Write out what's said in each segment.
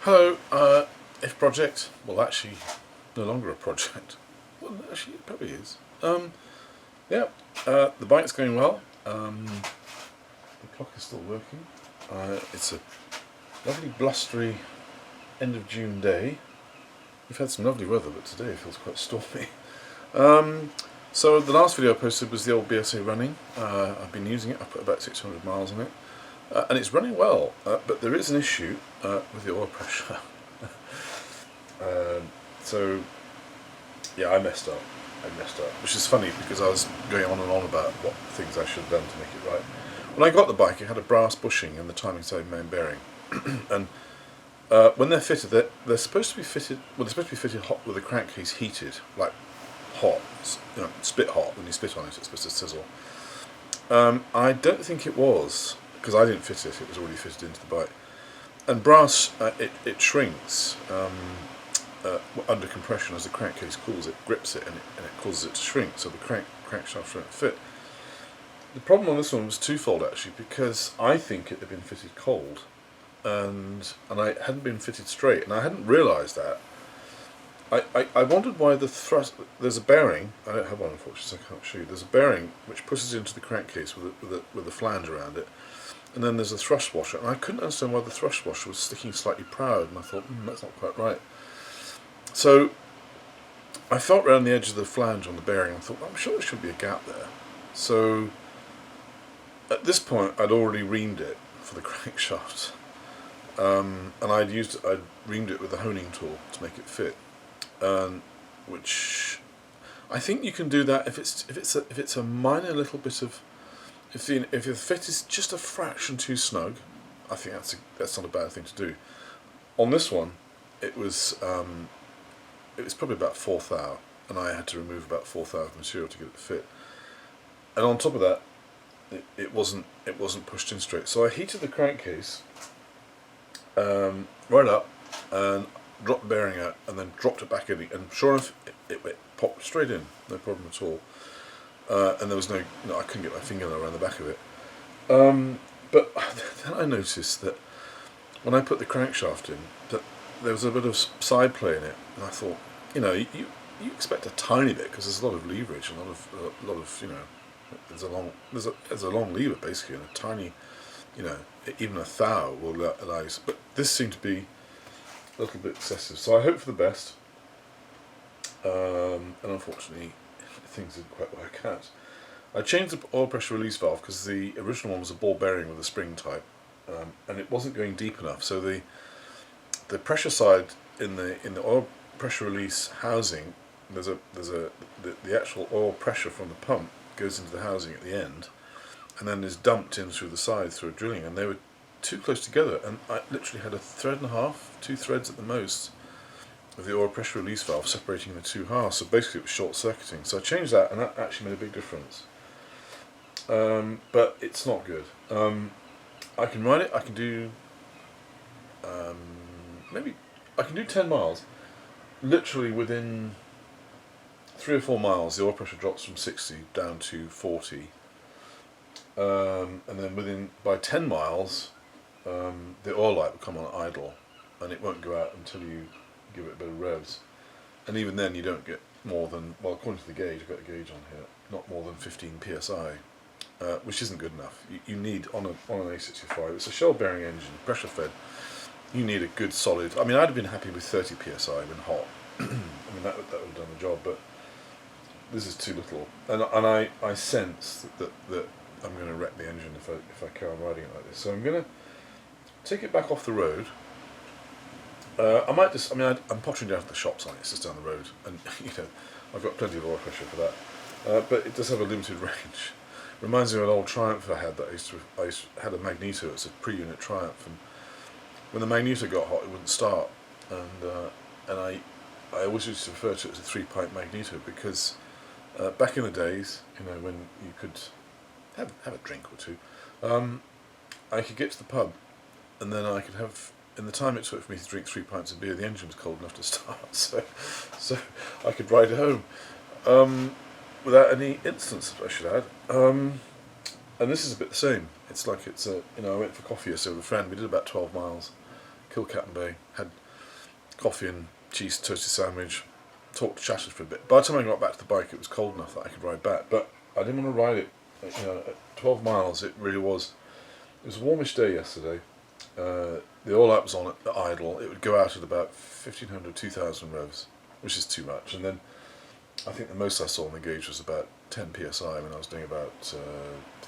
Hello, if project, well actually no longer a project. Well actually it probably is. Yeah, the bike's going well. The clock is still working. It's a lovely blustery end of June day. We've had some lovely weather, but today it feels quite stormy. So the last video I posted was the old BSA running. I've been using it, I put about 600 miles on it. And it's running well, but there is an issue with the oil pressure. So, yeah, I messed up, which is funny because I was going on and on about what things I should have done to make it right. When I got the bike, it had a brass bushing and the timing side main bearing, and when they're fitted, they're supposed to be fitted. Well, they're supposed to be fitted hot with the crankcase heated, like hot, spit hot. When you spit on it, it's supposed to sizzle. I don't think it was, because I didn't fit it. It was already fitted into the bike. And brass, it shrinks under compression as the crankcase cools. It grips it and it causes it to shrink, so the crankshaft won't fit. The problem on this one was twofold actually, because I think it had been fitted cold, and I hadn't been fitted straight, and I hadn't realised that. I wondered why the thrust. There's a bearing. I don't have one unfortunately, so I can't show you. There's a bearing which pushes into the crankcase with a flange around it, and then there's a thrust washer, and I couldn't understand why the thrust washer was sticking slightly proud, and I thought, that's not quite right. So I felt around the edge of the flange on the bearing and thought, I'm sure there should be a gap there. So at this point I'd already reamed it for the crankshaft, and I'd reamed it with a honing tool to make it fit, which I think you can do that if it's a minor little bit of, if the fit is just a fraction too snug. I think that's not a bad thing to do. On this one, it was probably about 4th hour, and I had to remove about 4th hour of material to get it to fit. And on top of that, it wasn't pushed in straight. So I heated the crankcase right up and dropped the bearing out, and then dropped it back in, and sure enough, it popped straight in, no problem at all. And there was no, I couldn't get my finger around the back of it. But then I noticed that when I put the crankshaft in, that there was a bit of side play in it, and I thought, you expect a tiny bit because there's a lot of leverage, a lot of there's a long lever basically, and a tiny, even a thou will allow you. But this seemed to be a little bit excessive, so I hope for the best. And unfortunately, things didn't quite work out. I changed the oil pressure release valve because the original one was a ball bearing with a spring type, and it wasn't going deep enough. So the pressure side in the oil pressure release housing, the actual oil pressure from the pump goes into the housing at the end, and then is dumped in through the side through a drilling, and they were too close together, and I literally had a thread and a half, 2 threads at the most, of the oil pressure release valve separating the two halves. So basically it was short circuiting. So I changed that, and that actually made a big difference. But it's not good. I can ride it. I can do maybe I can do 10 miles. Literally within 3 or 4 miles, the oil pressure drops from 60 down to 40, and then by 10 miles, the oil light will come on idle, and it won't go out until you give it a bit of revs. And even then, you don't get more than, well, according to the gauge, I've got a gauge on here, not more than 15 psi, which isn't good enough. You need on an A65. It's a shell bearing engine, pressure fed. You need a good solid. I mean, I'd have been happy with 30 psi when hot. I mean, that would have done the job, but this is too little. And I sense that I'm going to wreck the engine if I carry on riding it like this. So I'm going to take it back off the road. I'm pottering down to the shops on it. It's just down the road, and I've got plenty of oil pressure for that. But it does have a limited range. Reminds me of an old Triumph I had that I had a magneto. It's a pre-unit Triumph, and when the magneto got hot, it wouldn't start. And I always used to refer to it as a 3-pipe magneto, because back in the days, when you could have a drink or two, I could get to the pub, and then I could have. In the time it took for me to drink 3 pints of beer, the engine was cold enough to start, so I could ride home without any incidents, I should add. And this is a bit the same. It's like I went for coffee yesterday with a friend. We did about 12 miles, Captain Bay, had coffee and cheese toasted sandwich, chatted for a bit. By the time I got back to the bike, it was cold enough that I could ride back, but I didn't want to ride it. At 12 miles, it really was. It was a warmish day yesterday. The oil lamp was on at idle. It would go out at about 1500, 2000 revs, which is too much. And then I think the most I saw on the gauge was about 10 psi when I was doing about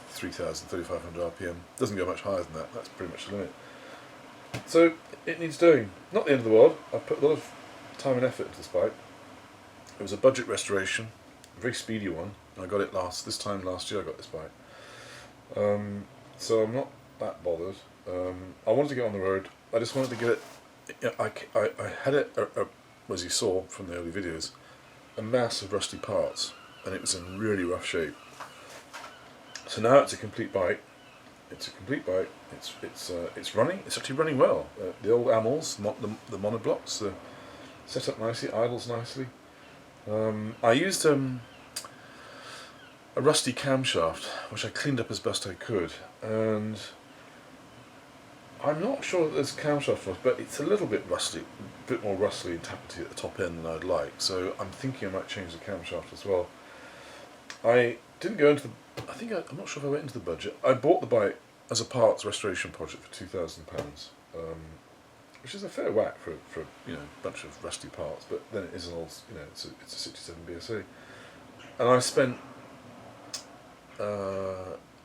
3000, 3500 RPM. Doesn't go much higher than that. That's pretty much the limit. So it needs doing. Not the end of the world. I put a lot of time and effort into this bike. It was a budget restoration, a very speedy one. I got it this time last year I got this bike. So I'm not that bothered. I wanted to get on the road. I just wanted to get it. I had it, as you saw from the early videos, a mass of rusty parts, and it was in really rough shape. So now it's a complete bike. It's running. It's actually running well. The old amels, the monoblocks, set up nicely, idles nicely. I used a rusty camshaft, which I cleaned up as best I could, and I'm not sure that there's a camshaft was, but it's a little bit rusty, a bit more rustly and tappety at the top end than I'd like, so I'm thinking I might change the camshaft as well. I didn't go into I'm not sure if I went into the budget. I bought the bike as a parts restoration project for £2,000, which is a fair whack for a bunch of rusty parts, but then it is an old, it's a 67 BSA, and I spent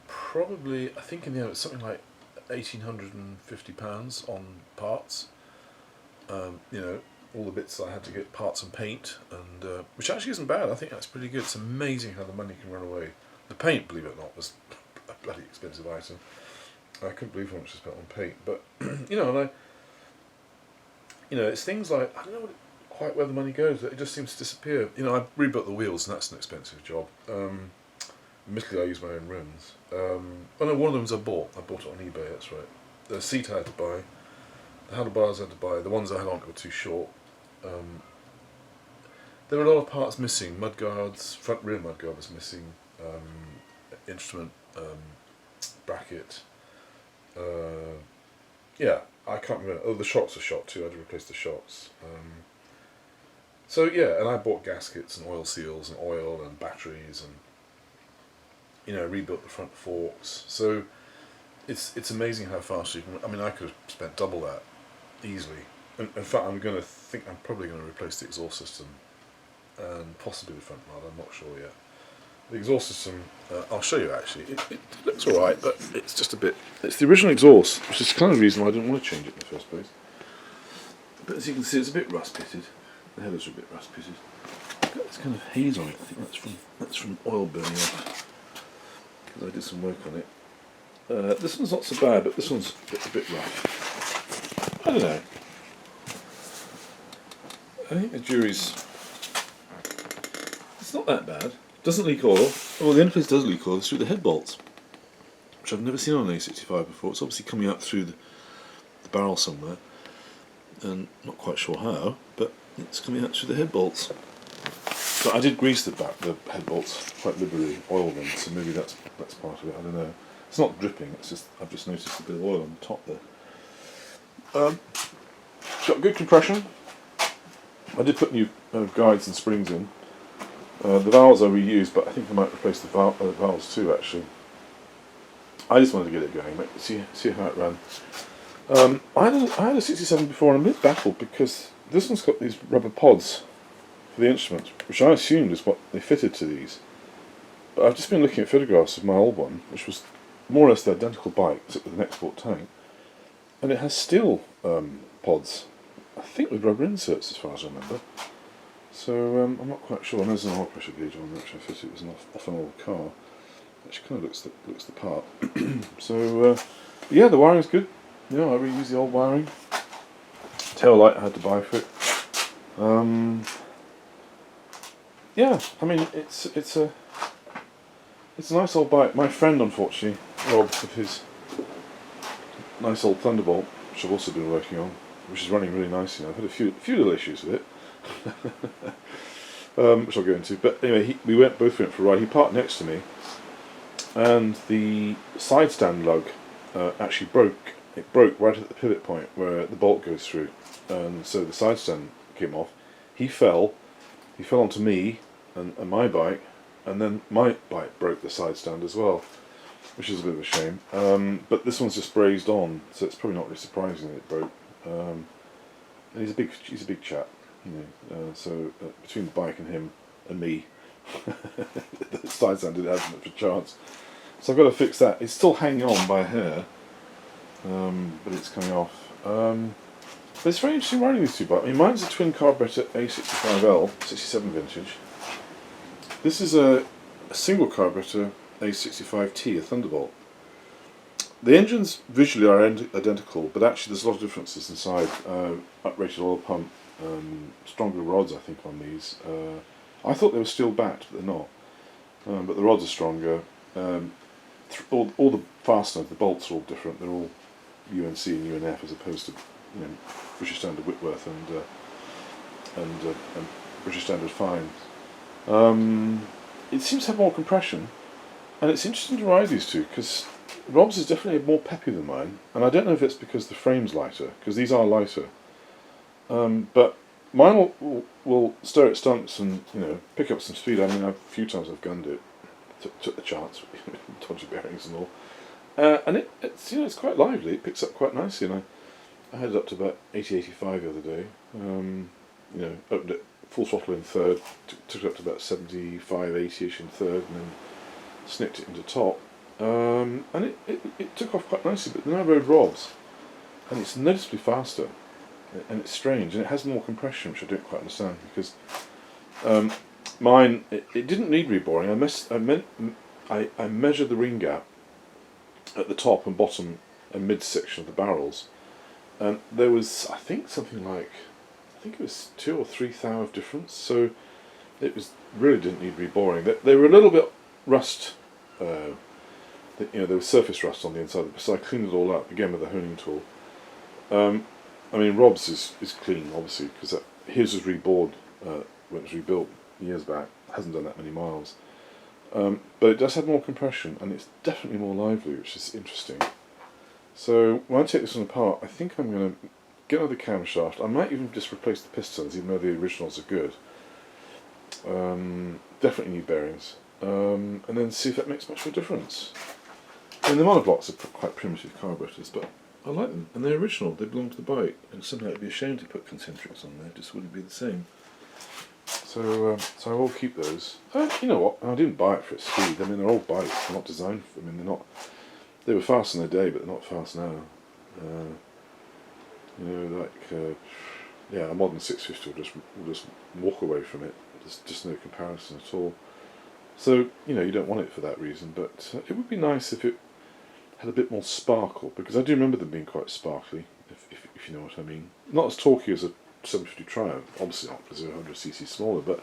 probably, I think in the end it was something like £1,850 on parts. All the bits I had to get, parts and paint, and which actually isn't bad. I think that's pretty good. It's amazing how the money can run away. The paint, believe it or not, was a bloody expensive item. I couldn't believe how much I spent on paint, but it's things like, I don't know quite where the money goes. It just seems to disappear. I rebuilt the wheels, and that's an expensive job. Admittedly, I use my own rims. One of them was I bought it on eBay. That's right. The seat I had to buy, the handlebars I had to buy. The ones I had on were too short. There were a lot of parts missing. Mudguards, front rear mudguard was missing. Instrument bracket. I can't remember. Oh, the shocks were shot too. I had to replace the shocks. And I bought gaskets and oil seals and oil and batteries and rebuilt the front forks. So it's amazing how fast you can. I mean, I could have spent double that easily. In fact, I'm probably going to replace the exhaust system and possibly the front mud. I'm not sure yet. The exhaust system, I'll show you actually. It looks alright, but it's just a bit. It's the original exhaust, which is kind of the reason why I didn't want to change it in the first place. But as you can see, it's a bit rust pitted. The headers are a bit rust pitted. It's got this kind of haze on it. I think that's from oil burning off. Because I did some work on it. This one's not so bad, but this one's a bit rough. I don't know. I think the jury's. It's not that bad. Doesn't leak oil. Well, the only place it does leak oil is through the head bolts, which I've never seen on an A65 before. It's obviously coming out through the barrel somewhere, and not quite sure how, but it's coming out through the head bolts. But I did grease the head bolts quite liberally, oil them, so maybe that's part of it. I don't know. It's not dripping. It's just I've just noticed a bit of oil on the top there. Got good compression. I did put new guides and springs in. The valves I reused, but I think I might replace the valves too. Actually, I just wanted to get it going. See how it ran. I had a 67 before, and I'm a bit baffled because this one's got these rubber pods for the instruments, which I assumed is what they fitted to these. But I've just been looking at photographs of my old one, which was more or less the identical bike, except with an export tank, and it has steel pods. I think with rubber inserts, as far as I remember. So I'm not quite sure. And there's an oil pressure gauge on which I fitted. It was off an old car, which kind of looks the part. So the wiring's good. I reused the old wiring. Tail light I had to buy for it. I mean it's a nice old bike. My friend, unfortunately, robbed of his nice old Thunderbolt, which I've also been working on, which is running really nicely. I've had a few little issues with it. Which I'll go into, but anyway, we both went for a ride. He parked next to me, and the side stand lug actually broke it broke right at the pivot point where the bolt goes through, and so the side stand came off. He fell onto me and my bike, and then my bike broke the side stand as well, which is a bit of a shame. But this one's just brazed on, so it's probably not really surprising that it broke. And he's a big chap, you know. So between the bike and him and me, the side stand didn't have much of a chance. So I've got to fix that. It's still hanging on by a hair, but it's coming off. But it's very interesting riding these two bikes. I mean, mine's a twin carburetor A65L, 67 vintage. This is a single carburetor A65T, a Thunderbolt. The engines visually are identical, but actually there's a lot of differences inside. Uprated oil pump, stronger rods I think on these. I thought they were steel backed, but they're not. But the rods are stronger. All the fasteners, the bolts are all different. They're all UNC and UNF as opposed to, you know, British Standard Whitworth and British Standard Fines. It seems to have more compression, and it's interesting to ride these two because Rob's is definitely more peppy than mine, and I don't know if it's because the frame's lighter, because these are lighter. But mine will stir its stumps and, you know, pick up some speed. I mean, a few times I've gunned it, took the chance, dodgy bearings and all, and it's, you know, it's quite lively. It picks up quite nicely, and I had it up to about 80-85 the other day. You know, opened it full throttle in third, took it up to about 75-80ish in third, and then snipped it into top. And it took off quite nicely, but then I rode Rob's, and it's noticeably faster, and it's strange, and it has more compression, which I don't quite understand, because mine, it didn't need reboring. I measured the ring gap at the top and bottom and mid section of the barrels, and there was, I think it was 2 or 3 thou of difference, so it really didn't need reboring. They were a little bit rust, you know, there was surface rust on the inside, so I cleaned it all up again with a honing tool. I mean, Rob's is clean, obviously, because his was rebored when it was rebuilt years back. It hasn't done that many miles, but it does have more compression, and it's definitely more lively, which is interesting. So when I take this one apart, I think I'm going to get another camshaft. I might even just replace the pistons, even though the originals are good. Definitely new bearings, and then see if that makes much of a difference. I mean, the monoblocks are quite primitive carburetors, but I like them, and they're original. They belong to the bike, and somehow it'd be a shame to put concentrics on there. It just wouldn't be the same. So I will keep those. You know what? I didn't buy it for its speed. I mean, they're old bikes. They're not designed for. I mean, they're not. They were fast in their day, but they're not fast now. You know, like yeah, a modern 650 will just walk away from it. There's just no comparison at all. So, you know, you don't want it for that reason, but it would be nice if it had a bit more sparkle, because I do remember them being quite sparkly, if you know what I mean. Not as talky as a 750 Triumph, obviously not, because they're 100cc smaller, but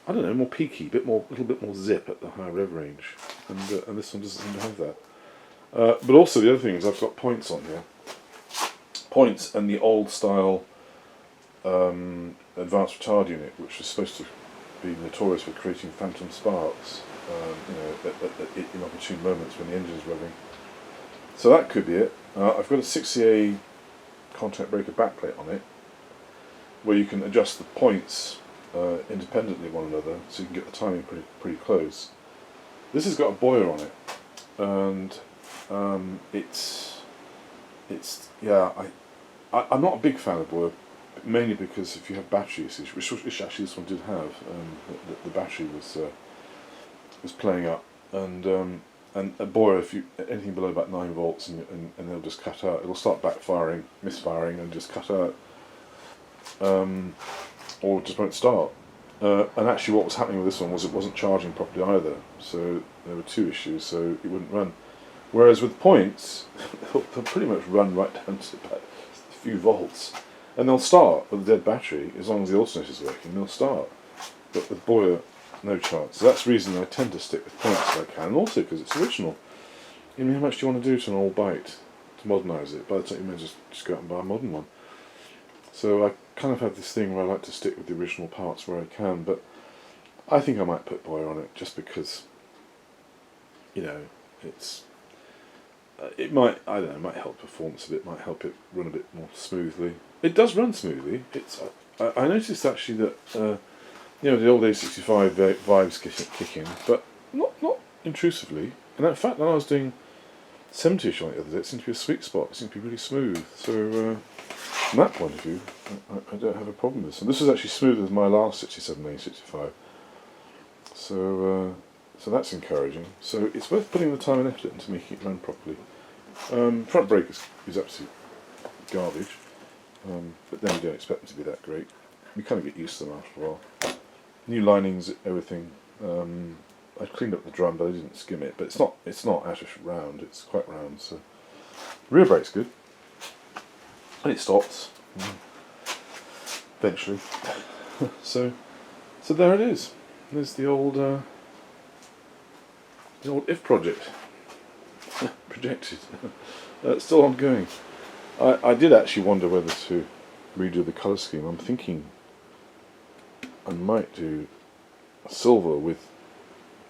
I don't know, more peaky, a little bit more zip at the higher rev range, and this one doesn't seem to have that. But also the other thing is I've got points on here, points and the old style advanced retard unit, which was supposed to be notorious for creating phantom sparks, you know, at inopportune moments when the engine is revving. So that could be it. I've got a 60A contact breaker backplate on it, where you can adjust the points independently of one another, so you can get the timing pretty close. This has got a Boyer on it, and it's yeah, I'm not a big fan of Boyer, mainly because if you have battery usage, which actually this one did have, the battery was playing up, and a Boyer, if you anything below about 9 volts, and they'll just cut out. It'll start backfiring, misfiring, and just cut out, or just won't start. And actually, what was happening with this one was it wasn't charging properly either. So there were 2 issues. So it wouldn't run. Whereas with points, they'll pretty much run right down to about a few volts, and they'll start with a dead battery as long as the alternator is working. They'll start, but with Boyer, no chance. So that's the reason I tend to stick with points if I can, and also because it's original. I mean, how much do you want to do to an old bike to modernise it? By the time you may just go out and buy a modern one. So I kind of have this thing where I like to stick with the original parts where I can, but I think I might put Boyer on it just because, you know, it's it might, I don't know, it might help performance a bit, might help it run a bit more smoothly. It does run smoothly. I noticed actually that the old A65 vibes kick in, but not intrusively. And in fact, when I was doing 70ish on it the other day, it seemed to be a sweet spot. It seemed to be really smooth. So from that point of view, I don't have a problem with this. And this is actually smoother than my last 67 A65. So that's encouraging. So it's worth putting the time and effort into making it run properly. Front brake is absolute garbage, but then you don't expect them to be that great. You kind of get used to them after a while. New linings, everything. I cleaned up the drum, but I didn't skim it. But it's not actually round. It's quite round. So rear brake's good, and it stops eventually. so there it is. There's the old if project projected. It's still ongoing. I did actually wonder whether to redo the colour scheme. I'm thinking I might do silver with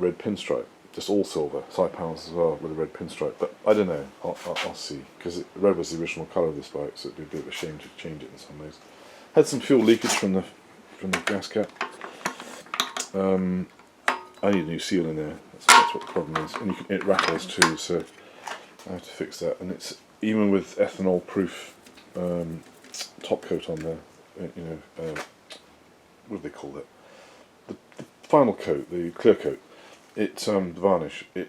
red pinstripe, just all silver, side panels as well with a red pinstripe. But I don't know. I'll see, because red was the original colour of this bike, so it'd be a bit of a shame to change it in some ways. Had some fuel leakage from the gas cap. I need a new seal in there. That's what the problem is, and it rattles too. So I have to fix that. And it's even with ethanol-proof top coat on there. What do they call it? The final coat, the clear coat. The varnish. I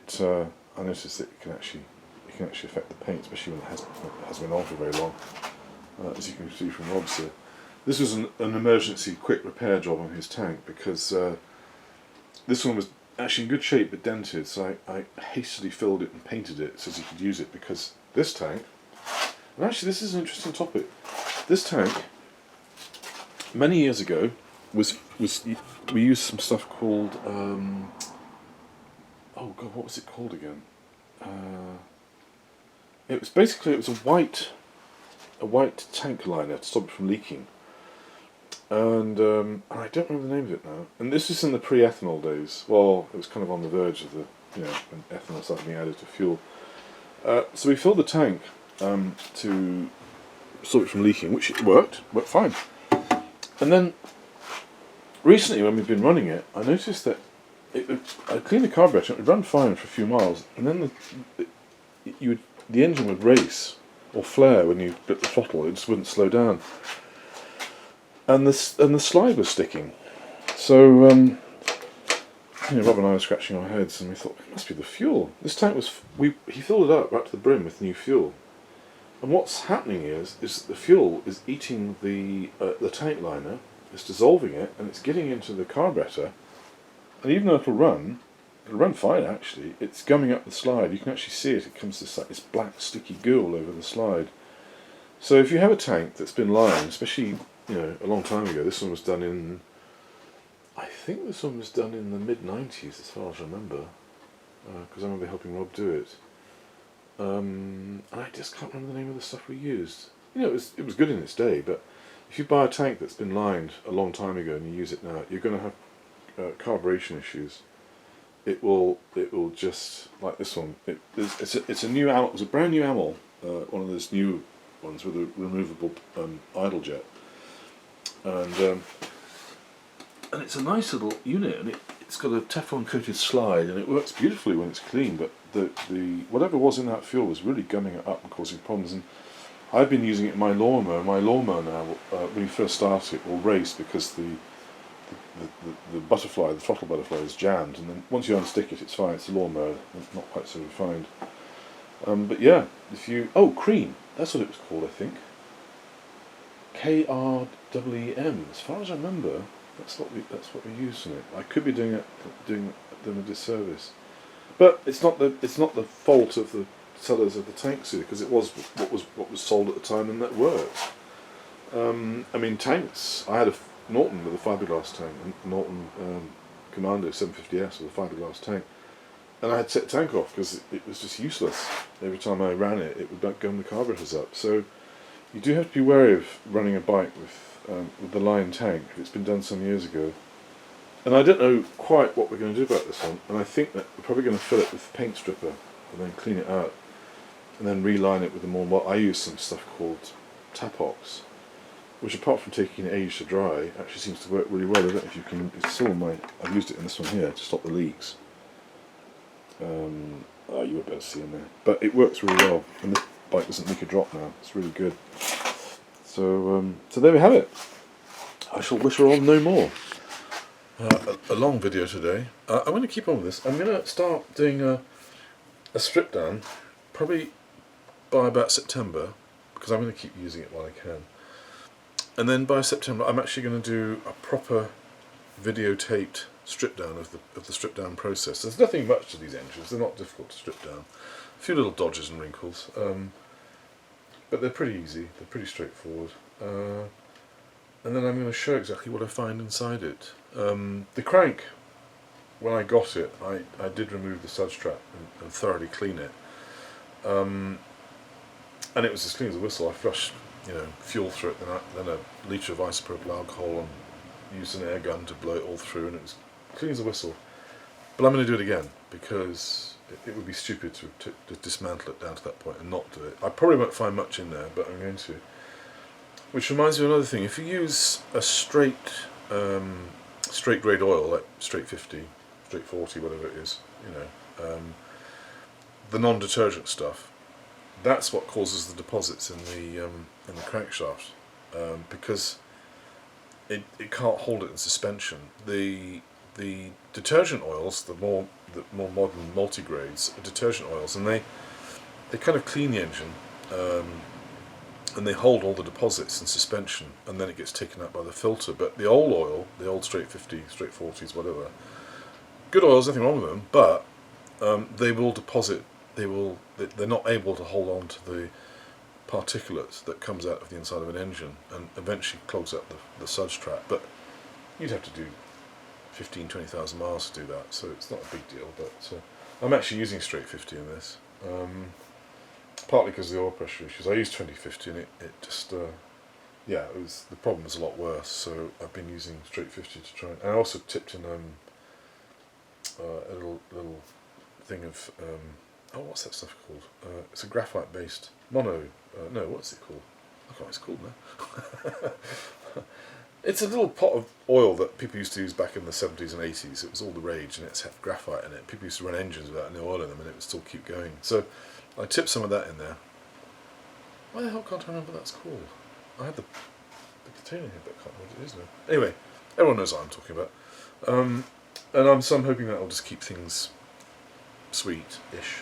noticed that it can actually affect the paint, especially when it has been on for very long. As you can see from Rob's here. This was an emergency quick repair job on his tank, because this one was actually in good shape but dented, so I hastily filled it and painted it so as he could use it, because this tank, and actually this is an interesting topic, this tank many years ago we used some stuff called oh god, what was it called again? It was a white tank liner to stop it from leaking. And I don't remember the name of it now. And this is in the pre-ethanol days. Well, it was kind of on the verge of when ethanol started being added to fuel. So we filled the tank to stop it from leaking, which it worked fine. And then recently, when we've been running it, I noticed that I cleaned the carburetor. It would run fine for a few miles, and then the engine would race or flare when you bit the throttle. It just wouldn't slow down. And the slide was sticking, so Rob and I were scratching our heads, and we thought it must be the fuel. This tank he filled it up right to the brim with new fuel, and what's happening is that the fuel is eating the tank liner, it's dissolving it, and it's getting into the carburetor, and even though it'll run fine actually, it's gumming up the slide. You can actually see it. It comes this black sticky goo all over the slide. So if you have a tank that's been lined, especially a long time ago. This one was done in, I think this one was done in the mid-90s, as far as I remember, because I remember helping Rob do it. And I just can't remember the name of the stuff we used. It was good in its day, but if you buy a tank that's been lined a long time ago and you use it now, you're going to have carburation issues. It will just, like this one. It's a new ammo. It was a brand new ammo, one of those new ones with a removable idle jet. And it's a nice little unit, and it's got a Teflon coated slide, and it works beautifully when it's clean. But the whatever was in that fuel was really gumming it up and causing problems. And I've been using it in my lawnmower. My lawnmower now, when you first start it, will race because the butterfly, the throttle butterfly, is jammed, and then once you unstick it, it's fine. It's a lawnmower, not quite so refined. But yeah, cream. That's what it was called, I think. KREEM, as far as I remember, that's what we used in it. I could be doing them a disservice, but it's not the fault of the sellers of the tank suit, because it was what was sold at the time, and that worked. Tanks. I had a Norton with a fiberglass tank, Norton Commando 750S with a fiberglass tank, and I had to take the tank off because it was just useless. Every time I ran it, it would gum the carburetors up. So you do have to be wary of running a bike with the line tank. It's been done some years ago, and I don't know quite what we're going to do about this one. And I think that we're probably going to fill it with paint stripper and then clean it out. and then reline it with a more. Well, I use some stuff called Tapox, which apart from taking age to dry, actually seems to work really well. I don't know if you can. It's all my. I've used it in this one here to stop the leaks. Oh, you would better see in there, but it works really well, and this bike doesn't leak a drop now. It's really good. So, so there we have it. I shall wish her on no more. A long video today. I'm going to keep on with this. I'm going to start doing a strip down, probably by about September, because I'm going to keep using it while I can. And then by September, I'm actually going to do a proper videotaped strip down of the strip down process. There's nothing much to these engines. They're not difficult to strip down. A few little dodges and wrinkles, but they're pretty easy. They're pretty straightforward. And then I'm going to show exactly what I find inside it. The crank, when I got it, I did remove the sudge strap and thoroughly clean it. And it was as clean as a whistle. I flushed, fuel through it, then a litre of isopropyl alcohol, and used an air gun to blow it all through, and it was clean as a whistle. But I'm going to do it again, because it would be stupid to dismantle it down to that point and not do it. I probably won't find much in there, but I'm going to. Which reminds me of another thing. If you use a straight grade oil, like straight 50, straight 40, whatever it is, the non-detergent stuff, that's what causes the deposits in the crankshaft, because it can't hold it in suspension. The detergent oils, the more modern multi-grades, are detergent oils, and they kind of clean the engine, and they hold all the deposits in suspension, and then it gets taken out by the filter. But the old oil, the old straight 50, straight 40s, whatever, good oils, nothing wrong with them, but they will deposit. They're not able to hold on to the particulates that comes out of the inside of an engine, and eventually clogs up the sudge trap. But you'd have to do 20,000 miles to do that, so it's not a big deal. But I'm actually using straight 50 in this, partly because of the oil pressure issues. I used 2050, and it just it was, the problem was a lot worse. So I've been using straight 50 to try. And I also tipped in a little thing of what's that stuff called? It's a graphite based mono. No, what's it called? I can't know what it's called now. It's a little pot of oil that people used to use back in the 70s and 80s. It was all the rage, and it's had graphite in it. People used to run engines without any oil in them, and it would still keep going. So I tipped some of that in there. Why the hell can't I remember what that's called? I had the container here, but I can't remember what it is now. Anyway, everyone knows what I'm talking about. And I'm hoping that will just keep things sweet-ish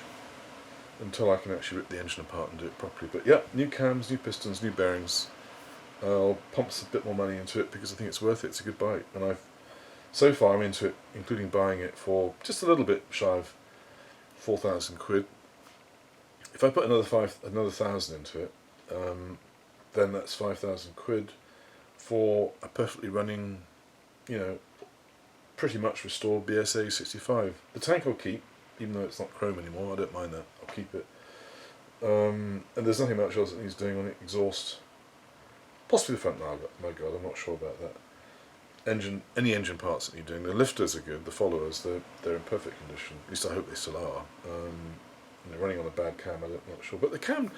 until I can actually rip the engine apart and do it properly. But yeah, new cams, new pistons, new bearings. I'll pump a bit more money into it because I think it's worth it. It's a good bike, and so far I'm into it, including buying it for just a little bit shy of 4,000 quid. If I put another 1,000 into it, then that's 5,000 quid for a perfectly running, pretty much restored BSA 65. The tank I'll keep, even though it's not chrome anymore. I don't mind that. I'll keep it. And there's nothing much else that needs doing on it. Exhaust. Possibly the front mudguard, I'm not sure about that. Any engine parts that you're doing. The lifters are good, the followers, they're in perfect condition. At least I hope they still are. They're running on a bad cam, I'm not sure. But the cam,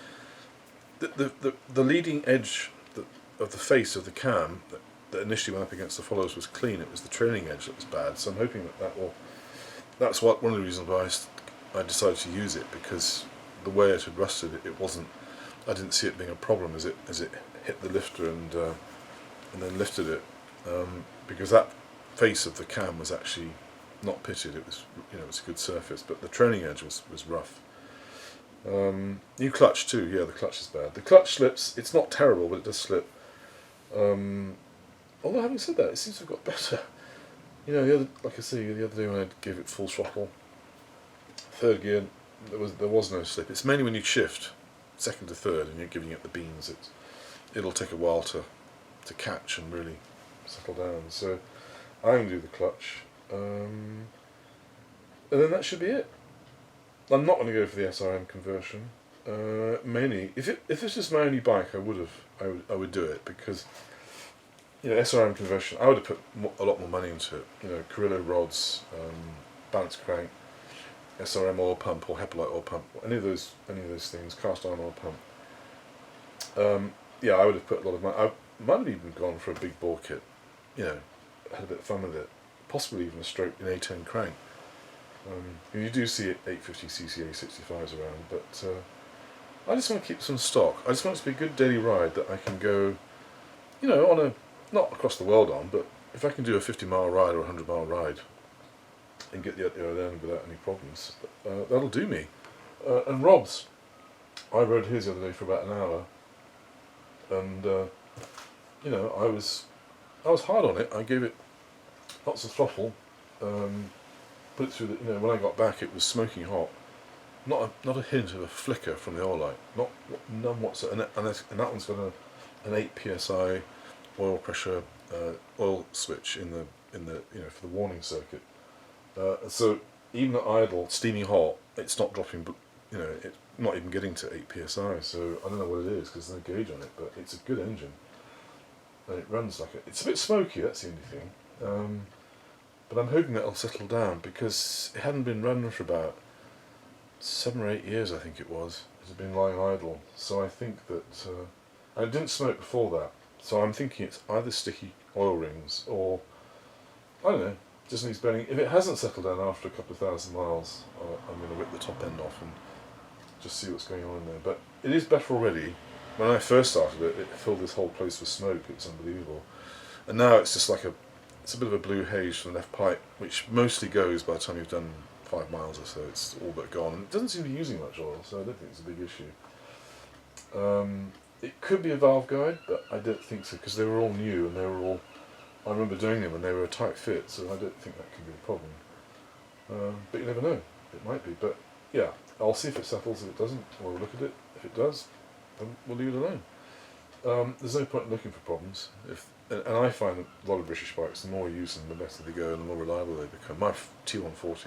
the leading edge of the face of the cam that initially went up against the followers was clean. It was the trailing edge that was bad. So I'm hoping that will. That's one of the reasons why I decided to use it, because the way it had rusted, it wasn't. I didn't see it being a problem as it hit the lifter and then lifted it, because that face of the cam was actually not pitted. It was it was a good surface, but the trailing edge was rough. New clutch too. Yeah, the clutch is bad. The clutch slips. It's not terrible, but it does slip. Although having said that, it seems to have got better. Like I say, the other day when I gave it full throttle, third gear, there was no slip. It's mainly when you shift second to third and you're giving it the beans, it'll take a while to catch and really settle down. So I'm going to do the clutch, and then that should be it. I'm not going to go for the SRM conversion. Mainly, if this was my only bike, I would do it, because SRM conversion, I would have put a lot more money into it. Carrillo rods, balanced crank, SRM oil pump or Hepalite oil pump, any of those things, cast iron oil pump. Yeah, I would have put a lot of money. I might have even gone for a big bore kit. You know, had a bit of fun with it. Possibly even a stroke in A10 crank. You do see 850cc A65s around, but I just want to keep some stock. I just want it to be a good daily ride that I can go, you know, on a, not across the world on, but if I can do a 50-mile ride or a 100-mile ride and get the other end without any problems, that'll do me. And Rob's, I rode his the other day for about an hour, and you know, I was hard on it. I gave it lots of throttle, put it through the, you know, when I got back it was smoking hot. Not a hint of a flicker from the oil light. None whatsoever. And that one's got an 8 psi oil pressure oil switch in the you know, for the warning circuit. So even at idle, steaming hot, it's not dropping. You know, it's not even getting to 8 psi. So I don't know what it is because there's no gauge on it. But it's a good engine, and it runs like it's a bit smoky. That's the only thing. But I'm hoping that'll settle down because it hadn't been running for about 7 or 8 years, I think it was. It had been lying idle. So I think that, and it didn't smoke before that. So I'm thinking it's either sticky oil rings or, I don't know, just needs burning. If it hasn't settled down after a couple of thousand miles, I'm going to rip the top end off and just see what's going on in there. But it is better already. When I first started it, it filled this whole place with smoke. It's unbelievable. And now it's just like it's a bit of a blue haze from the left pipe, which mostly goes by the time you've done 5 miles or so. It's all but gone, and it doesn't seem to be using much oil, so I don't think it's a big issue. It could be a valve guide, but I don't think so because they were all new and they were all. I remember doing them and they were a tight fit, so I don't think that could be a problem. But you never know; it might be. But yeah, I'll see if it settles. If it doesn't, we'll look at it. If it does, then we'll leave it alone. There's no point in looking for problems. And I find that a lot of British bikes, the more you use them, the better they go and the more reliable they become. My T140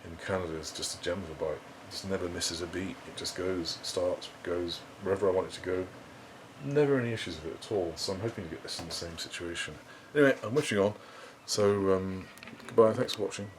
in Canada is just a gem of a bike. It just never misses a beat. It just goes, starts, goes wherever I want it to go. Never any issues with it at all. So I'm hoping to get this in the same situation. Anyway, I'm wishing on. So goodbye. Thanks for watching.